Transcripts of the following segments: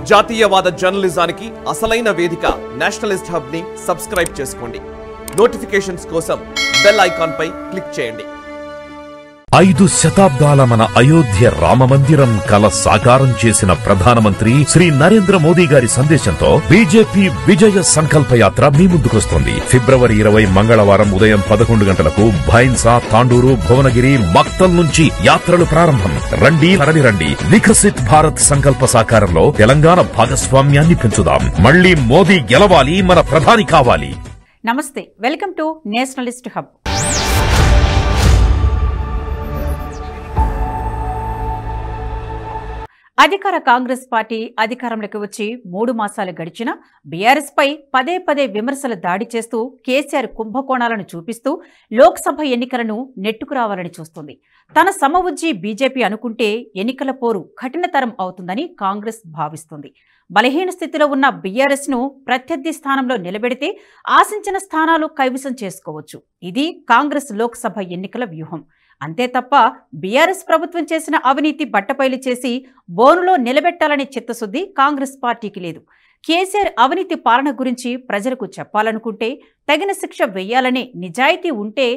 జాతీయవాద జర్నలిజానికి అసలైన వేదిక నేషనలిస్ట్ హబ్ ని సబ్స్క్రైబ్ చేసుకోండి. నోటిఫికేషన్స్ కోసం బెల్ ఐకాన్ పై క్లిక్ చేయండి. 5 శతాబ్దాల మన అయోధ్య రామమందిరం కల సాకారం చేసిన ప్రధానమంత్రి శ్రీ నరేంద్ర మోదీ గారి సందేశంతో బీజేపీ విజయ సంకల్ప యాత్ర మీ ముందుకొస్తుంది. ఫిబ్రవరి 20 మంగళవారం ఉదయం 11 గంటలకు భైన్సా, తాండూరు, భువనగిరి, మక్తల్ నుంచి యాత్రలు ప్రారంభం. రండి తరలిరండి. వికసిత్ భారత్ సంకల్ప సాకారంలో తెలంగాణ భాగస్వామ్యాన్ని పెంచుదాం. మళ్లీ మోదీ గెలవాలి, మన ప్రధాని కావాలి. నమస్తే, వెల్కమ్ టు నేషనలిస్ట్ హబ్. అధికార కాంగ్రెస్ పార్టీ అధికారంలోకి వచ్చి 3 మాసాలు గడిచినా బీఆర్ఎస్ పై పదే పదే విమర్శలు దాడి చేస్తూ కేసీఆర్ కుంభకోణాలను చూపిస్తూ లోక్సభ ఎన్నికలను నెట్టుకురావాలని చూస్తుంది. తన సమవుజ్జి బీజేపీ అనుకుంటే ఎన్నికల పోరు కఠినతరం అవుతుందని కాంగ్రెస్ భావిస్తుంది. బలహీన స్థితిలో ఉన్న బీఆర్ఎస్ ను ప్రత్యర్థి స్థానంలో నిలబెడితే ఆశించిన స్థానాలు కైవసం చేసుకోవచ్చు. ఇది కాంగ్రెస్ లోక్సభ ఎన్నికల వ్యూహం. అంతే తప్ప బీఆర్ఎస్ ప్రభుత్వం చేసిన అవినీతి బట్టపైలు చేసి బోనులో నిలబెట్టాలనే చిత్తశుద్ధి కాంగ్రెస్ పార్టీకి లేదు. కేసీఆర్ అవినీతి పాలన గురించి ప్రజలకు చెప్పాలనుకుంటే, తగిన శిక్ష వేయాలనే నిజాయితీ ఉంటే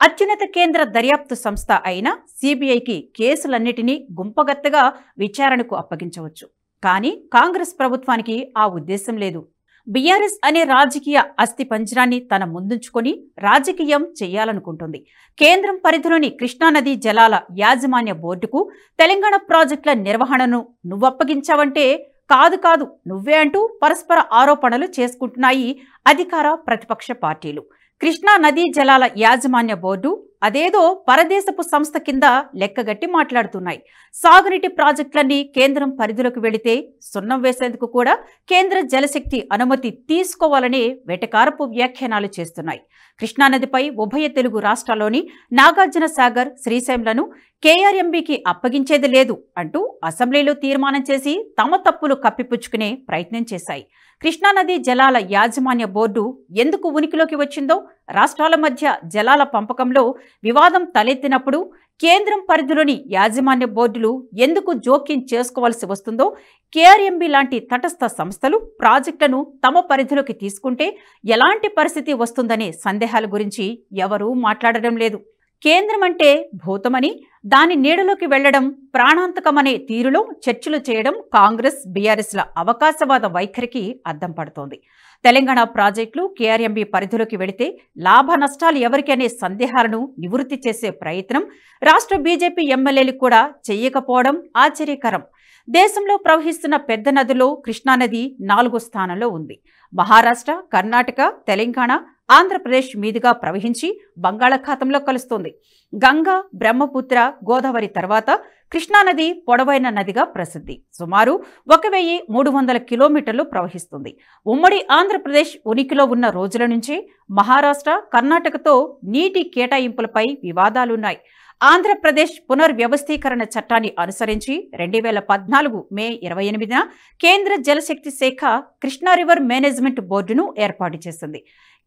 అత్యున్నత కేంద్ర దర్యాప్తు సంస్థ అయిన సిబిఐకి కేసులన్నిటినీ గుంపగత్తగా విచారణకు అప్పగించవచ్చు. కానీ కాంగ్రెస్ ప్రభుత్వానికి ఆ ఉద్దేశం లేదు. బీఆర్ఎస్ అనే రాజకీయ అస్థిపంజరాన్ని తన ముందుంచుకొని రాజకీయం చేయాలనుకుంటుంది. కేంద్రం పరిధిలోని కృష్ణానదీ జలాల యాజమాన్య బోర్డుకు తెలంగాణ ప్రాజెక్టుల నిర్వహణను నువ్వప్పగించావంటే కాదు కాదు నువ్వే అంటూ పరస్పర ఆరోపణలు చేసుకుంటున్నాయి అధికార ప్రతిపక్ష పార్టీలు. కృష్ణా నదీ జలాల యాజమాన్య బోర్డు అదేదో పరదేశపు సంస్థ కింద లెక్కగట్టి మాట్లాడుతున్నాయి. సాగునీటి ప్రాజెక్టులన్నీ కేంద్రం పరిధిలోకి వెళితే సున్నం వేసేందుకు కూడా కేంద్ర జలశక్తి అనుమతి తీసుకోవాలనే వెటకారపు వ్యాఖ్యానాలు చేస్తున్నాయి. కృష్ణానదిపై ఉభయ తెలుగు రాష్ట్రాల్లోని నాగార్జున సాగర్, శ్రీశైలంలను కేఆర్ఎంబీకి అప్పగించేది లేదు అంటూ అసెంబ్లీలో తీర్మానం చేసి తమ తప్పులు కప్పిపుచ్చుకునే ప్రయత్నం చేశాయి. కృష్ణానదీ జలాల యాజమాన్య బోర్డు ఎందుకు ఉనికిలోకి వచ్చిందో, రాష్ట్రాల మధ్య జలాల పంపకంలో వివాదం తలెత్తినప్పుడు కేంద్రం పరిధిలోని యాజమాన్య బోర్డులు ఎందుకు జోక్యం చేసుకోవాల్సి వస్తుందో, కేఆర్ఎంబీ లాంటి తటస్థ సంస్థలు ప్రాజెక్టులను తమ పరిధిలోకి తీసుకుంటే ఎలాంటి పరిస్థితి వస్తుందనే సందేహాల గురించి ఎవరూ మాట్లాడడం లేదు. కేంద్రం అంటే భూతమని, దాని నీడలోకి వెళ్లడం ప్రాణాంతకమనే తీరులో చర్చలు చేయడం కాంగ్రెస్ బీఆర్ఎస్ల అవకాశవాద వైఖరికి అద్దం పడుతోంది. తెలంగాణ ప్రాజెక్టులు కేఆర్ఎంబీ పరిధిలోకి వెళితే లాభ నష్టాలు ఎవరికి అనే సందేహాలను నివృత్తి చేసే ప్రయత్నం రాష్ట్ర బీజేపీ ఎమ్మెల్యేలు కూడా చెయ్యకపోవడం ఆశ్చర్యకరం. దేశంలో ప్రవహిస్తున్న పెద్ద నదిలో కృష్ణానది 4వ స్థానంలో ఉంది. మహారాష్ట్ర, కర్ణాటక, తెలంగాణ, ఆంధ్రప్రదేశ్ మీదుగా ప్రవహించి బంగాళాఖాతంలో కలుస్తుంది. గంగా, బ్రహ్మపుత్ర, గోదావరి తర్వాత కృష్ణానది పొడవైన నదిగా ప్రసిద్ధి. సుమారు 1300 కిలోమీటర్లు ప్రవహిస్తుంది. ఉమ్మడి ఆంధ్రప్రదేశ్ ఉనికిలో ఉన్న రోజుల నుంచే మహారాష్ట్ర, కర్ణాటకతో నీటి కేటాయింపులపై వివాదాలున్నాయి. ఆంధ్రప్రదేశ్ పునర్వ్యవస్థీకరణ చట్టాన్ని అనుసరించి 2014 మే 28న కేంద్ర జలశక్తి శాఖ కృష్ణా రివర్ మేనేజ్మెంట్ బోర్డును ఏర్పాటు చేసింది.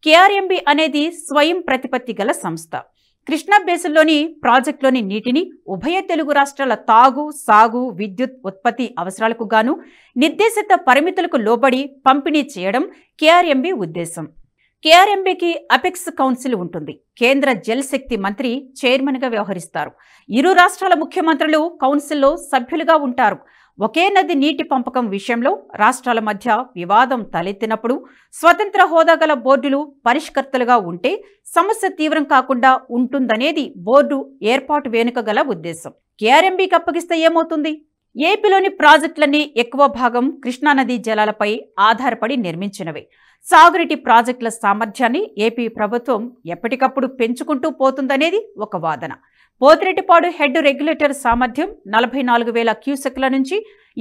కేఆర్ఎంబీ అనేది స్వయం ప్రతిపత్తి గల సంస్థ. కృష్ణా బేసిన్లోని ప్రాజెక్టులోని నీటిని ఉభయ తెలుగు రాష్ట్రాల తాగు, సాగు, విద్యుత్ ఉత్పత్తి అవసరాలకు గాను నిర్దేశిత పరిమితులకు లోబడి పంపిణీ చేయడం కేఆర్ఎంబీ ఉద్దేశం. కేఆర్ఎంబీకి అపెక్స్ కౌన్సిల్ ఉంటుంది. కేంద్ర జలశక్తి మంత్రి చైర్మన్గా వ్యవహరిస్తారు. ఇరు రాష్ట్రాల ముఖ్యమంత్రులు కౌన్సిల్లో సభ్యులుగా ఉంటారు. ఒకే నది నీటి పంపకం విషయంలో రాష్ట్రాల మధ్య వివాదం తలెత్తినప్పుడు స్వతంత్ర హోదా గల బోర్డులు పరిష్కర్తలుగా ఉంటే సమస్య తీవ్రం కాకుండా ఉంటుందనేది బోర్డు ఏర్పాటు వెనుక గల ఉద్దేశం. కేఆర్ఎంబీకి అప్పగిస్తే ఏమవుతుంది? ఏపీలోని ప్రాజెక్టులన్నీ ఎక్కువ భాగం కృష్ణానదీ జలాలపై ఆధారపడి నిర్మించినవే. సాగునీటి ప్రాజెక్టుల సామర్థ్యాన్ని ఏపీ ప్రభుత్వం ఎప్పటికప్పుడు పెంచుకుంటూ పోతుందనేది ఒక వాదన. పోతిరెడ్డిపాడు హెడ్ రెగ్యులేటర్ సామర్థ్యం 44,000 క్యూసెక్ల నుంచి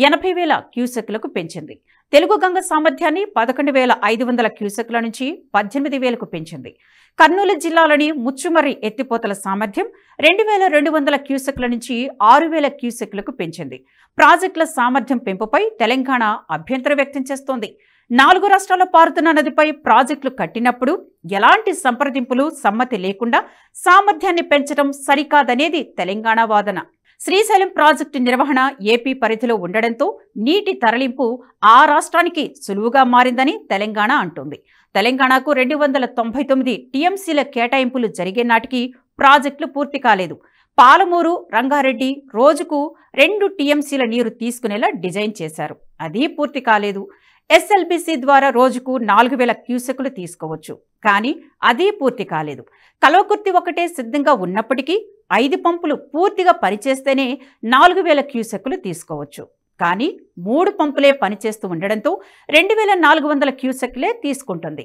80,000 క్యూసెక్లకు పెంచింది. తెలుగు గంగ సామర్థ్యాన్ని 11,500 క్యూసెక్ల నుంచి 18,000కు పెంచింది. కర్నూలు జిల్లాలోని ముచ్చుమర్రి ఎత్తిపోతల సామర్థ్యం 2,200 క్యూసెక్ల నుంచి 6,000 క్యూసెక్లకు పెంచింది. ప్రాజెక్టుల సామర్థ్యం పెంపుపై తెలంగాణ అభ్యంతరం వ్యక్తం చేస్తోంది. 4 రాష్ట్రాల పారుతున్న నదిపై ప్రాజెక్టులు కట్టినప్పుడు ఎలాంటి సంప్రదింపులు, సమ్మతి లేకుండా సామర్థ్యాన్ని పెంచడం సరికాదనేది తెలంగాణ వాదన. శ్రీశైలం ప్రాజెక్టు నిర్వహణ ఏపీ పరిధిలో ఉండడంతో నీటి తరలింపు ఆ రాష్ట్రానికి సులువుగా మారిందని తెలంగాణ అంటోంది. తెలంగాణకు 299 టీఎంసీల కేటాయింపులు జరిగే నాటికి ప్రాజెక్టులు పూర్తి కాలేదు. పాలమూరు, రంగారెడ్డి రోజుకు 2 టీఎంసీల నీరు తీసుకునేలా డిజైన్ చేశారు. అది పూర్తి కాలేదు. ఎస్ఎల్బీసీ ద్వారా రోజుకు 4000 క్యూసెక్కులు తీసుకోవచ్చు. కానీ అది పూర్తి కాలేదు. కల్వకుర్తి ఒకటే సిద్ధంగా ఉన్నప్పటికీ 5 పంపులు పూర్తిగా పనిచేస్తేనే 4000 క్యూసెక్కులు తీసుకోవచ్చు. కానీ 3 పంపులే పనిచేస్తూ ఉండడంతో 2400 క్యూసెక్లే తీసుకుంటుంది.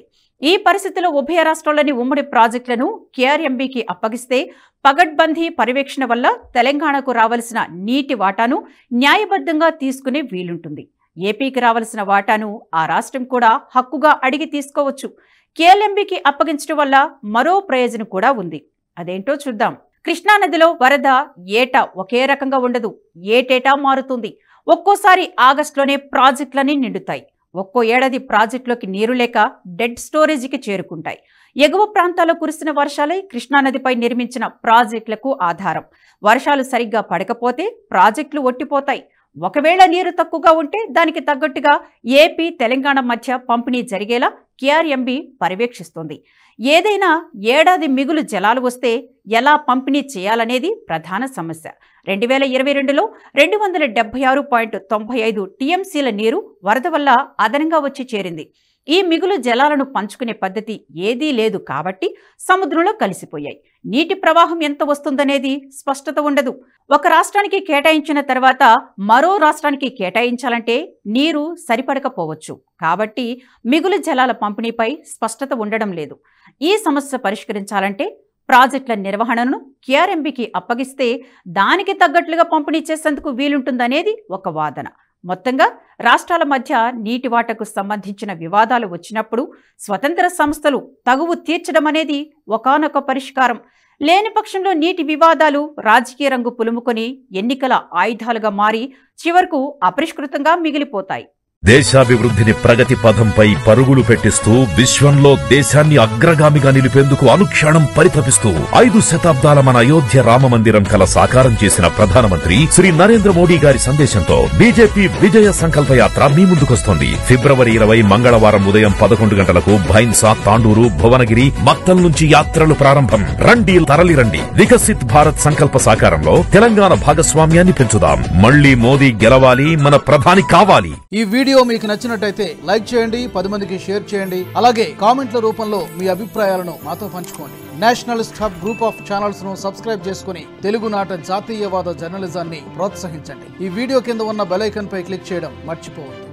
ఈ పరిస్థితిలో ఉభయ రాష్ట్రాల్లోని ఉమ్మడి ప్రాజెక్టులను కేఆర్ఎంబీకి అప్పగిస్తే పగడ్బందీ పర్యవేక్షణ వల్ల తెలంగాణకు రావాల్సిన నీటి వాటాను న్యాయబద్ధంగా తీసుకునే వీలుంటుంది. ఏపీకి రావాల్సిన వాటాను ఆ రాష్ట్రం కూడా హక్కుగా అడిగి తీసుకోవచ్చు. కేఎల్ఎంబీకి అప్పగించడం వల్ల మరో ప్రయోజనం కూడా ఉంది. అదేంటో చూద్దాం. కృష్ణానదిలో వరద ఏటా ఒకే రకంగా ఉండదు. ఏటేటా మారుతుంది. ఒక్కోసారి ఆగస్టులోనే ప్రాజెక్టులన్నీ నిండుతాయి. ఒక్కో ఏడాది ప్రాజెక్టులోకి నీరు లేక డెడ్ స్టోరేజీకి చేరుకుంటాయి. ఎగువ ప్రాంతాల్లో కురిసిన వర్షాలే కృష్ణానదిపై నిర్మించిన ప్రాజెక్టులకు ఆధారం. వర్షాలు సరిగ్గా పడకపోతే ప్రాజెక్టులు ఒట్టిపోతాయి. ఒకవేళ నీరు తక్కువగా ఉంటే దానికి తగ్గట్టుగా ఏపీ, తెలంగాణ మధ్య పంపిణీ జరిగేలా కేఆర్ఎంబీ పర్యవేక్షిస్తోంది. ఏదైనా ఏడాది మిగులు జలాలు వస్తే ఎలా పంపిణీ చేయాలనేది ప్రధాన సమస్య. 2022లో 276.95 టీఎంసీల నీరు వరద వల్ల అదనంగా వచ్చి చేరింది. ఈ మిగులు జలాలను పంచుకునే పద్ధతి ఏదీ లేదు కాబట్టి సముద్రంలో కలిసిపోయాయి. నీటి ప్రవాహం ఎంత వస్తుందనేది స్పష్టత ఉండదు. ఒక రాష్ట్రానికి కేటాయించిన తర్వాత మరో రాష్ట్రానికి కేటాయించాలంటే నీరు సరిపడకపోవచ్చు. కాబట్టి మిగులు జలాల పంపిణీపై స్పష్టత ఉండడం లేదు. ఈ సమస్య పరిష్కరించాలంటే ప్రాజెక్టుల నిర్వహణను కేఆర్ఎంబీకి అప్పగిస్తే దానికి తగ్గట్లుగా పంపిణీ చేసేందుకు వీలుంటుందనేది ఒక వాదన. మొత్తంగా రాష్ట్రాల మధ్య నీటి వాటాకు సంబంధించిన వివాదాలు వచ్చినప్పుడు స్వతంత్ర సంస్థలు తగువు తీర్చడం అనేది ఒకానొక పరిష్కారం. లేని పక్షంలో నీటి వివాదాలు రాజకీయ రంగు పులుముకొని ఎన్నికల ఆయుధాలుగా మారి చివరకు అపరిష్కృతంగా మిగిలిపోతాయి. దేశాభివృద్ధిని ప్రగతి పథంపై పరుగులు పెట్టిస్తూ విశ్వంలో దేశాన్ని అగ్రగామిగా నిలిపేందుకు అనుక్షణం పరితపిస్తూ 5 శతాబ్దాల మన అయోధ్య రామమందిరం కల సాకారం చేసిన ప్రధానమంత్రి శ్రీ నరేంద్ర మోడీ గారి సందేశంతో బీజేపీ విజయ సంకల్ప యాత్ర మీ ముందుకొస్తోంది. ఫిబ్రవరి 20 మంగళవారం ఉదయం 11 గంటలకు భైన్సా, తాండూరు, భువనగిరి, మక్తల్ నుంచి యాత్రలు ప్రారంభం. రండి, తరలిరండి. వికసిత్ భారత్ సంకల్ప సాకారంలో తెలంగాణ భాగస్వామ్యాన్ని పెంచుదాం. మళ్లీ మోదీ గెలవాలి, మన ప్రధాని కావాలి. ఈ వీడియో మీకు నచ్చినట్టయితే లైక్ చేయండి, 10 మందికి షేర్ చేయండి. అలాగే కామెంట్ల రూపంలో మీ అభిప్రాయాలను మాతో పంచుకోండి. Nationalist hub group of channels ను సబ్స్క్రైబ్ చేసుకుని తెలుగునాట జాతీయవాద జర్నలిజాన్ని ప్రోత్సహించండి. ఈ వీడియో కింద ఉన్న బెల్ ఐకాన్ పై క్లిక్ చేయడం మర్చిపోవద్దు.